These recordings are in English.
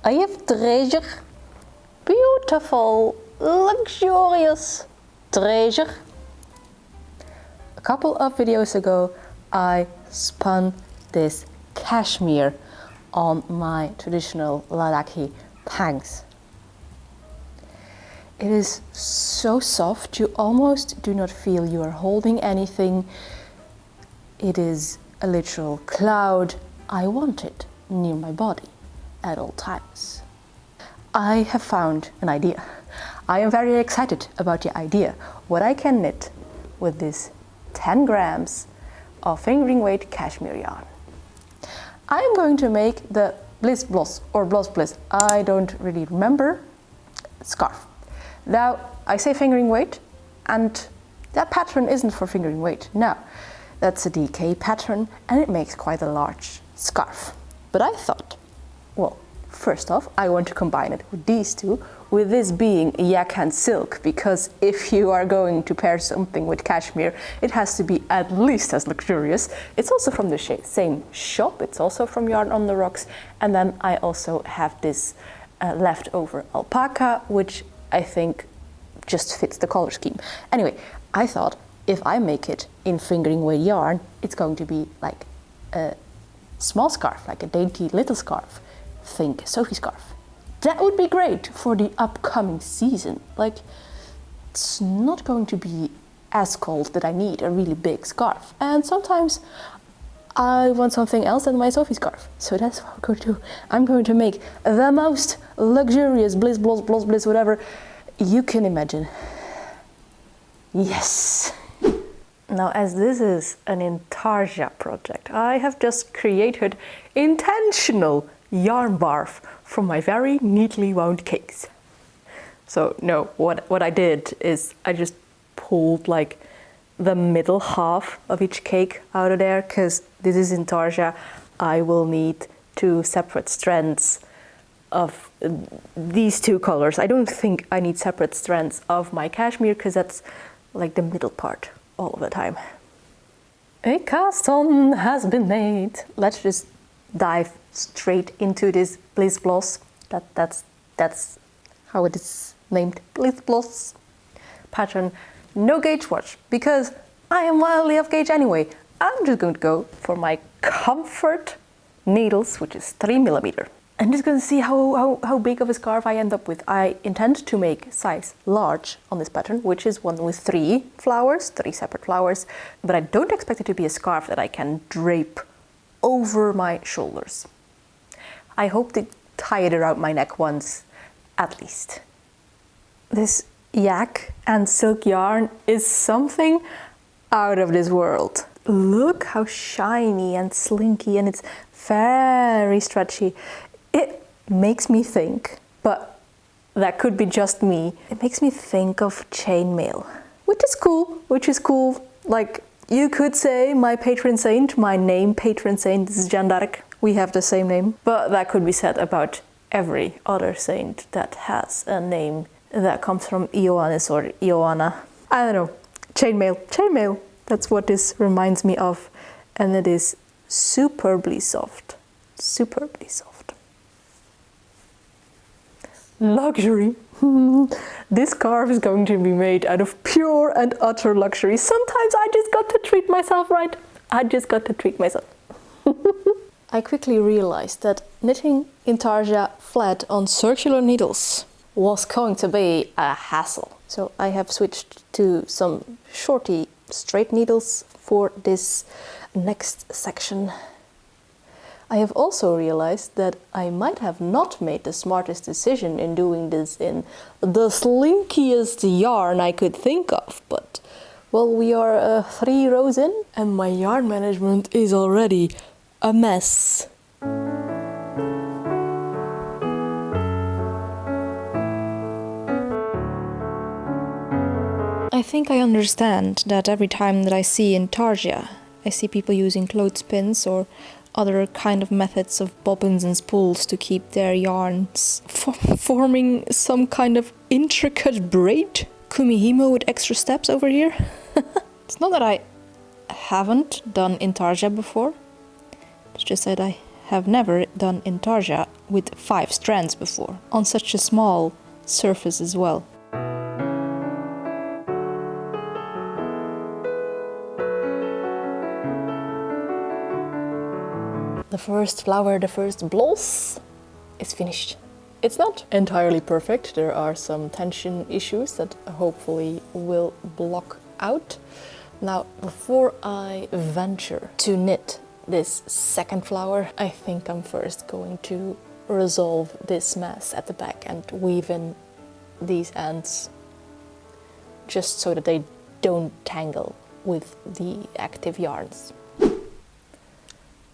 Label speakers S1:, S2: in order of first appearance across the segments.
S1: I have treasure. Beautiful, luxurious treasure. A couple of videos ago, I spun this cashmere on my traditional Ladakhi pangs. It is so soft, you almost do not feel you are holding anything. It is a literal cloud. I want it near my body at all times. I have found an idea. I am very excited about the idea. What I can knit with this 10 grams of fingering weight cashmere yarn. I am going to make the Bliss-bloss or Bliss-bloss, I don't really remember, scarf. Now, I say fingering weight, and that pattern isn't for fingering weight. No, that's a DK pattern, and it makes quite a large scarf. But I thought, well, first off, I want to combine it with these two, with this being yak and silk, because if you are going to pair something with cashmere, it has to be at least as luxurious. It's also from the same shop, it's also from Yarn on the Rocks, and then I also have this leftover alpaca, which I think just fits the color scheme. Anyway, I thought if I make it in fingering weight yarn, it's going to be like a small scarf, like a dainty little scarf. Think Sophie scarf. That would be great for the upcoming season. Like, it's not going to be as cold that I need a really big scarf. And sometimes I want something else than my Sophie scarf. So that's what I'm going to do. I'm going to make the most luxurious Bliss-bloss, whatever you can imagine. Yes! Now, as this is an Intarsia project, I have just created intentional yarn barf from my very neatly wound cakes. So no, what I did is I just pulled like the middle half of each cake out of there, because this is Intarsia. I will need 2 separate strands of these 2 colors. I don't think I need separate strands of my cashmere, because that's like the middle part all of the time. A cast on has been made. Let's just dive straight into this Bliss-bloss. That's how it is named, Bliss-bloss pattern. No gauge watch, because I am wildly off gauge anyway. I'm just going to go for my comfort needles, which is 3mm. I'm just going to see how big of a scarf I end up with. I intend to make size large on this pattern, which is one with 3 flowers, 3 separate flowers, but I don't expect it to be a scarf that I can drape over my shoulders. I hope to tie it around my neck once, at least. This yak and silk yarn is something out of this world. Look how shiny and slinky, and it's very stretchy. It makes me think, but that could be just me, it makes me think of chainmail, which is cool. Like, you could say my patron saint, my name patron saint is Jeanne d'Arc. We have the same name, but that could be said about every other saint that has a name that comes from Ioannis or Ioanna. I don't know, chainmail, that's what this reminds me of, and it is superbly soft. Luxury. This scarf is going to be made out of pure and utter luxury. Sometimes I just got to treat myself, right? I quickly realized that knitting Intarsia flat on circular needles was going to be a hassle. So I have switched to some shorty straight needles for this next section. I have also realized that I might have not made the smartest decision in doing this in the slinkiest yarn I could think of, but, well, we are 3 rows in, and my yarn management is already a mess. I think I understand that every time that I see Intarsia, I see people using clothespins or other kind of methods of bobbins and spools to keep their yarns forming some kind of intricate braid. Kumihimo with extra steps over here. It's not that I haven't done Intarsia before, it's just that I have never done Intarsia with 5 strands before, on such a small surface as well. The first flower, the first bloss, is finished. It's not entirely perfect. There are some tension issues that hopefully will block out. Now, before I venture to knit this second flower, I think I'm first going to resolve this mess at the back and weave in these ends just so that they don't tangle with the active yarns.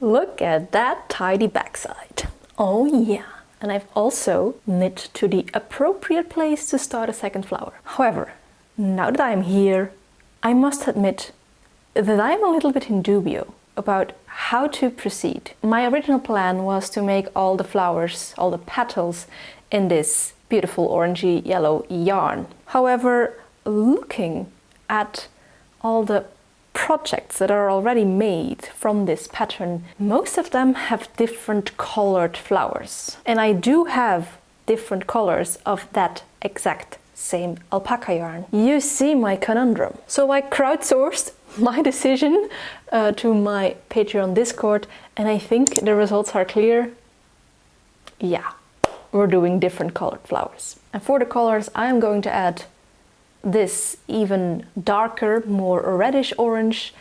S1: Look at that tidy backside. Oh yeah. And I've also knit to the appropriate place to start a second flower. However, now that I'm here, I must admit that I'm a little bit in dubio about how to proceed. My original plan was to make all the flowers, all the petals, in this beautiful orangey yellow yarn. However, looking at all the projects that are already made from this pattern, most of them have different colored flowers. And I do have different colors of that exact same alpaca yarn. You see my conundrum. So I crowdsourced my decision to my Patreon Discord, and I think the results are clear. Yeah, we're doing different colored flowers. And for the colors, I'm going to add this even darker, more reddish orange,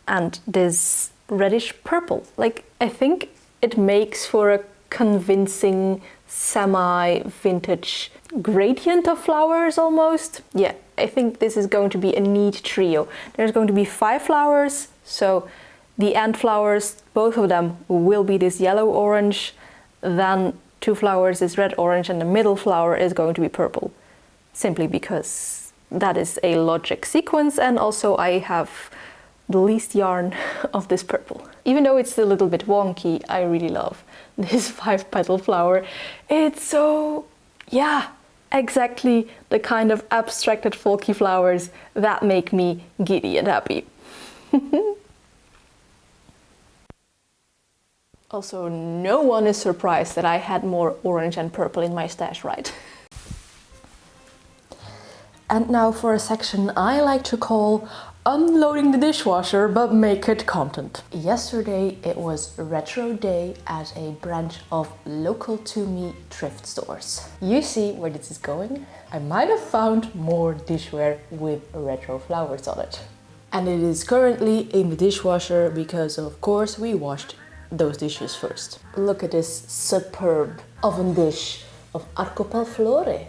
S1: and this reddish purple. Like, I think it makes for a convincing semi-vintage gradient of flowers almost. Yeah, I think this is going to be a neat trio. There's going to be 5 flowers, so the end flowers, both of them will be this yellow-orange, then 2 flowers is red-orange, and the middle flower is going to be purple, simply because that is a logic sequence, and also I have the least yarn of this purple. Even though it's a little bit wonky, I really love this 5-petal flower. It's so, yeah, exactly the kind of abstracted folky flowers that make me giddy and happy. Also, no one is surprised that I had more orange and purple in my stash, right? And now for a section I like to call unloading the dishwasher but make it content. Yesterday it was retro day at a branch of local to me thrift stores. You see where this is going? I might have found more dishware with retro flowers on it. And it is currently in the dishwasher because of course we washed those dishes first. Look at this superb oven dish of Arcopel Flore.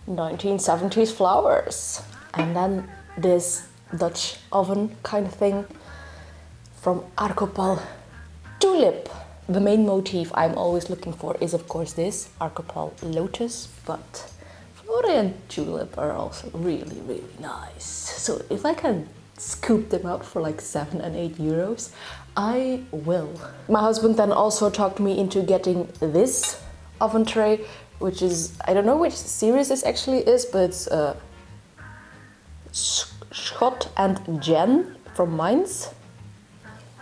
S1: 1970s flowers. And then this Dutch oven kind of thing from Arcopel Tulip. The main motif I'm always looking for is of course this Arcopel Lotus, but Flore and Tulip are also really, really nice. So if I can scoop them up for like 7 and 8 euros, I will. My husband then also talked me into getting this oven tray, which is, I don't know which series this actually is, but it's Schot and Jen from Mainz.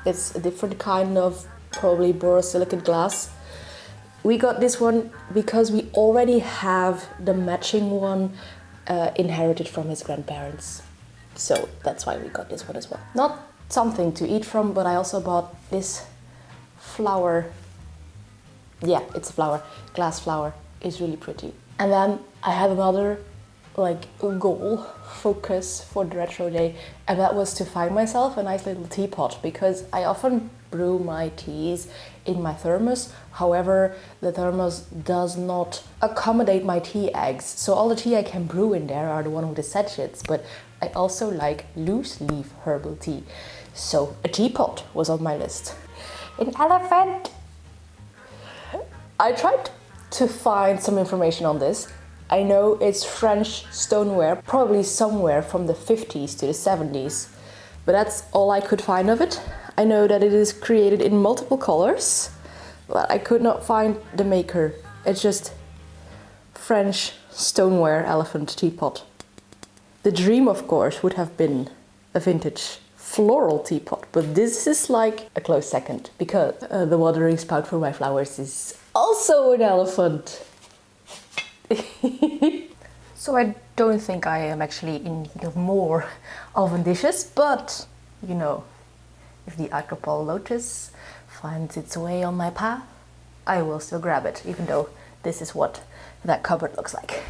S1: It's a different kind of probably borosilicate glass. We got this one because we already have the matching one inherited from his grandparents. So that's why we got this one as well. Not something to eat from, but I also bought this flower. Yeah, it's a flower, glass flower. It's really pretty. And then I had another goal, focus for the retro day, and that was to find myself a nice little teapot, because I often brew my teas in my thermos. However, the thermos does not accommodate my tea eggs, so all the tea I can brew in there are the one with the sachets, but I also like loose leaf herbal tea. So a teapot was on my list. An elephant! I tried to find some information on this. I know it's French stoneware, probably somewhere from the 50s to the 70s, but that's all I could find of it. I know that it is created in multiple colors, but I could not find the maker. It's just French stoneware elephant teapot. The dream, of course, would have been a vintage floral teapot, but this is like a close second because the watering spout for my flowers is also an elephant. So I don't think I am actually in need of more oven dishes, but you know, if the Acropole lotus finds its way on my path, I will still grab it, even though this is what that cupboard looks like.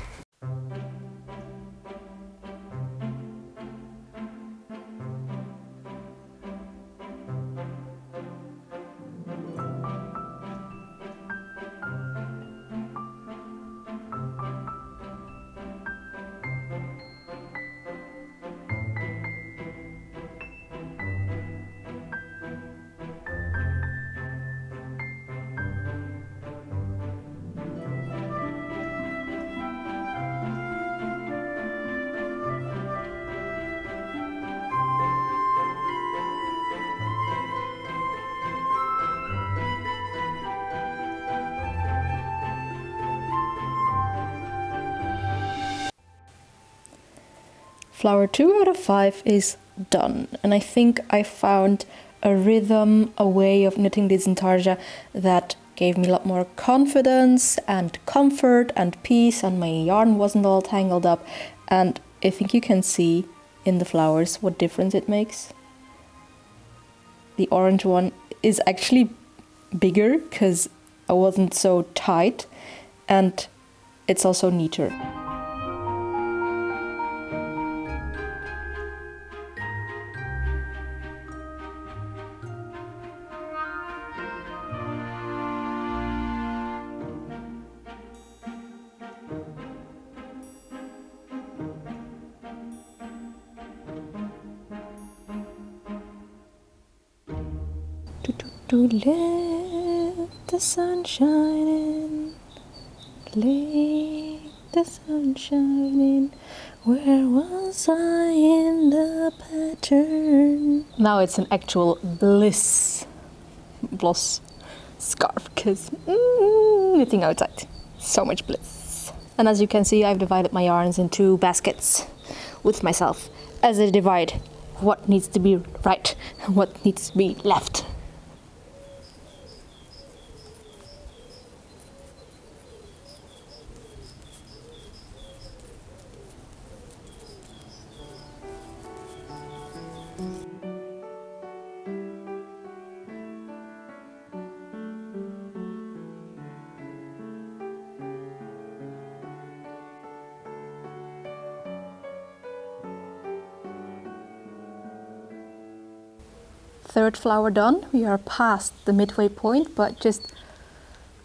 S1: Flower 2 out of 5 is done, and I think I found a rhythm, a way of knitting this Intarsia that gave me a lot more confidence and comfort and peace, and my yarn wasn't all tangled up. And I think you can see in the flowers what difference it makes. The orange one is actually bigger because I wasn't so tight, and it's also neater. To let the sun shine in, let the sun shine in. Where was I in the pattern? Now it's an actual Bliss-bloss scarf because knitting outside, so much bliss. And as you can see, I've divided my yarns into baskets with myself as I divide what needs to be right and what needs to be left. Third flower done. We are past the midway point, but just,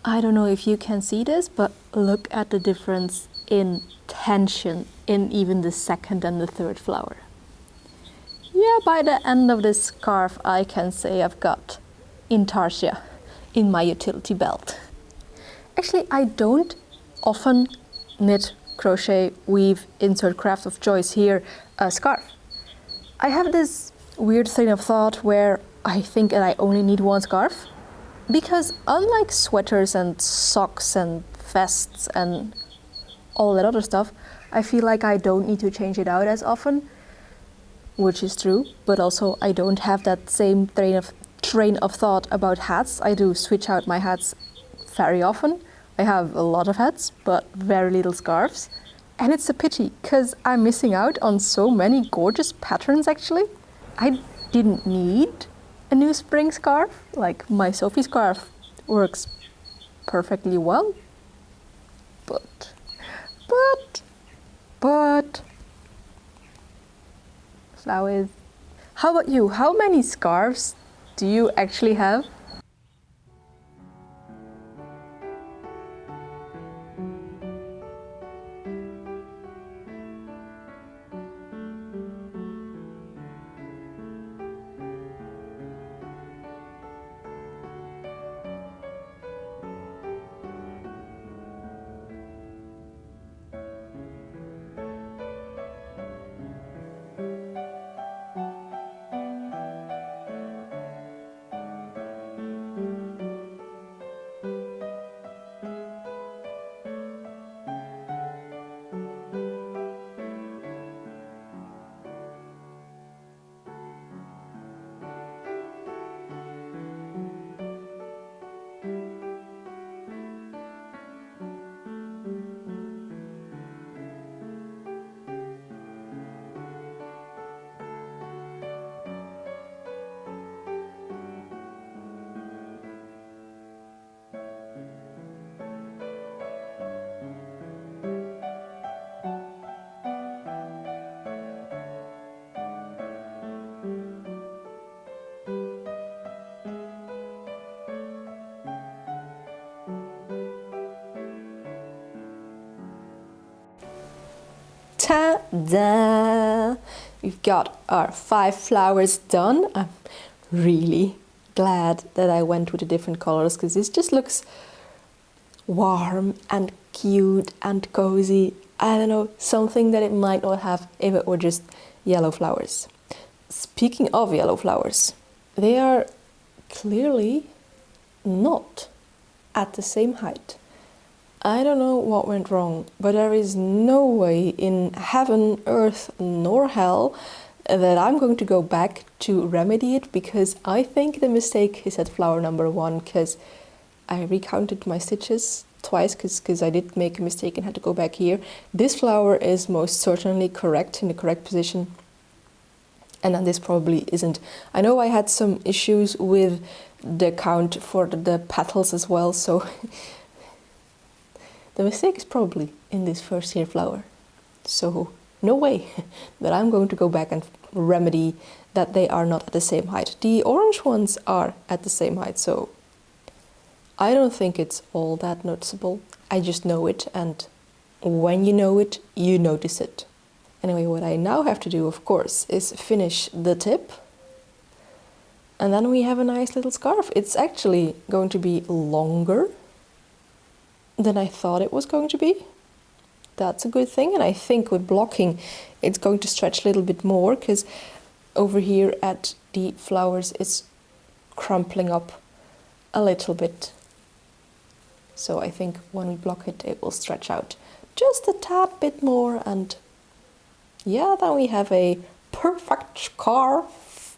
S1: I don't know if you can see this, but look at the difference in tension in even the second and the third flower. Yeah, by the end of this scarf, I can say I've got Intarsia in my utility belt. Actually, I don't often knit, crochet, weave, insert craft of choice here a scarf. I have this weird train of thought where I think that I only need one scarf, because unlike sweaters and socks and vests and all that other stuff, I feel like I don't need to change it out as often, which is true, but also I don't have that same train of thought about hats. I do switch out my hats very often. I have a lot of hats, but very little scarves. And it's a pity, because I'm missing out on so many gorgeous patterns actually. I didn't need a new spring scarf. Like my Sophie scarf works perfectly well. But. Flowers. How about you? How many scarves do you actually have? Ta-da! We've got our 5 flowers done. I'm really glad that I went with the different colors because this just looks warm and cute and cozy. I don't know, something that it might not have if it were just yellow flowers. Speaking of yellow flowers, they are clearly not at the same height. I don't know what went wrong, but there is no way in heaven, earth, nor hell that I'm going to go back to remedy it, because I think the mistake is at flower number 1, because I recounted my stitches twice because I did make a mistake and had to go back here. This flower is most certainly correct, in the correct position, and then this probably isn't. I know I had some issues with the count for the petals as well, so the mistake is probably in this first here flower. So no way that I'm going to go back and remedy that they are not at the same height. The orange ones are at the same height, so I don't think it's all that noticeable. I just know it, and when you know it, you notice it. Anyway, what I now have to do, of course, is finish the tip. And then we have a nice little scarf. It's actually going to be longer than I thought it was going to be. That's a good thing. And I think with blocking, it's going to stretch a little bit more, because over here at the flowers, it's crumpling up a little bit. So I think when we block it, it will stretch out just a tad bit more, and yeah, then we have a perfect scarf.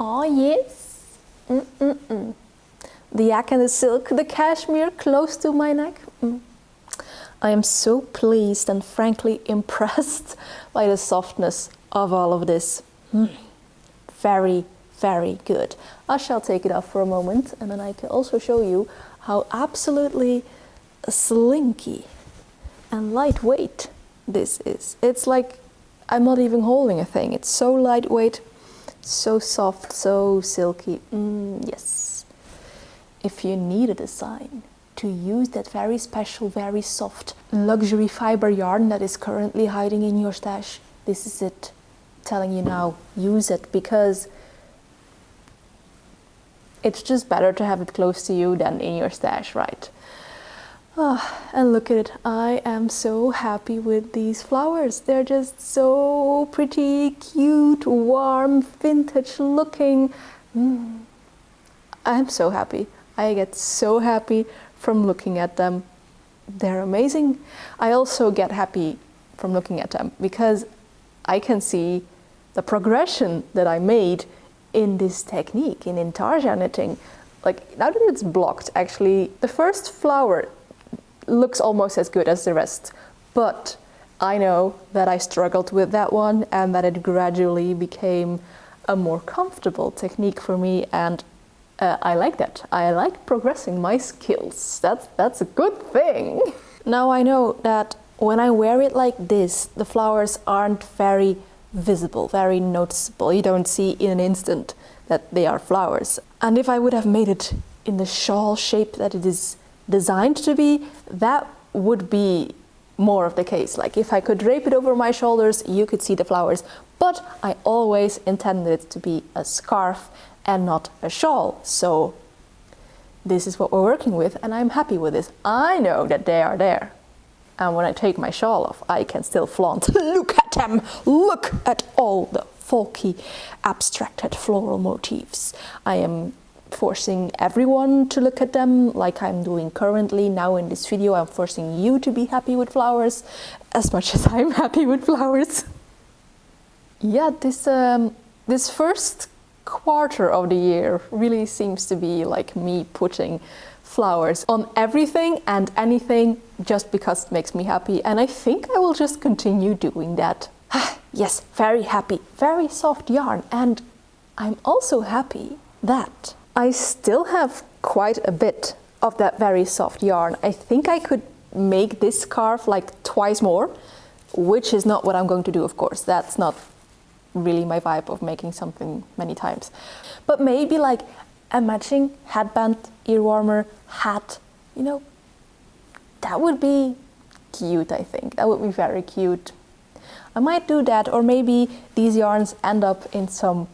S1: Oh yes, the yak and the silk, the cashmere close to my neck. I am so pleased and frankly impressed by the softness of all of this. Very, very good. I shall take it off for a moment, and then I can also show you how absolutely slinky and lightweight this is. It's like I'm not even holding a thing. It's so lightweight, so soft, so silky. Yes. If you need a design to use that very special, very soft luxury fiber yarn that is currently hiding in your stash, this is it. Telling you now, use it, because it's just better to have it close to you than in your stash, right? And look at it. I am so happy with these flowers. They're just so pretty, cute, warm, vintage looking. I'm so happy. I get so happy from looking at them. They're amazing. I also get happy from looking at them because I can see the progression that I made in this technique, in Intarsia knitting. Like, now that it's blocked, actually, the first flower looks almost as good as the rest, but I know that I struggled with that one and that it gradually became a more comfortable technique for me, and I like that. I like progressing my skills. That's a good thing. Now I know that when I wear it like this, the flowers aren't very visible, very noticeable. You don't see in an instant that they are flowers. And if I would have made it in the shawl shape that it is designed to be, that would be more of the case. Like, if I could drape it over my shoulders, you could see the flowers. But I always intended it to be a scarf and not a shawl. So this is what we're working with, and I'm happy with this. I know that they are there. And when I take my shawl off, I can still flaunt. Look at them! Look at all the folky, abstracted floral motifs. I am forcing everyone to look at them like I'm doing currently. Now in this video, I'm forcing you to be happy with flowers as much as I'm happy with flowers. Yeah, this first quarter of the year really seems to be like me putting flowers on everything and anything just because it makes me happy, and I think I will just continue doing that. Yes, very happy, very soft yarn, and I'm also happy that I still have quite a bit of that very soft yarn. I think I could make this scarf like twice more, which is not what I'm going to do, of course. That's not really my vibe of making something many times. But maybe like a matching headband, ear warmer, hat, you know, that would be cute, I think. That would be very cute. I might do that, or maybe these yarns end up in some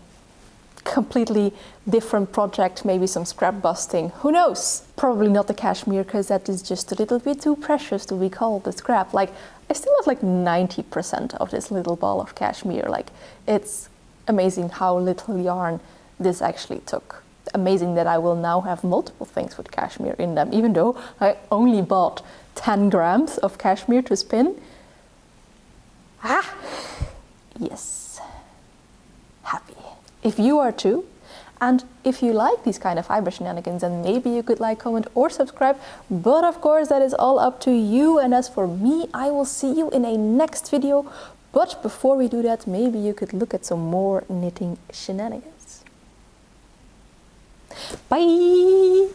S1: completely different project, maybe some scrap busting, who knows? Probably not the cashmere, because that is just a little bit too precious to be called a scrap. Like, I still have like 90% of this little ball of cashmere. Like, it's amazing how little yarn this actually took. Amazing that I will now have multiple things with cashmere in them, even though I only bought 10 grams of cashmere to spin. Yes, happy. If you are too, and if you like these kind of fiber shenanigans, then maybe you could like, comment, or subscribe. But of course, that is all up to you. And as for me, I will see you in a next video. But before we do that, maybe you could look at some more knitting shenanigans. Bye!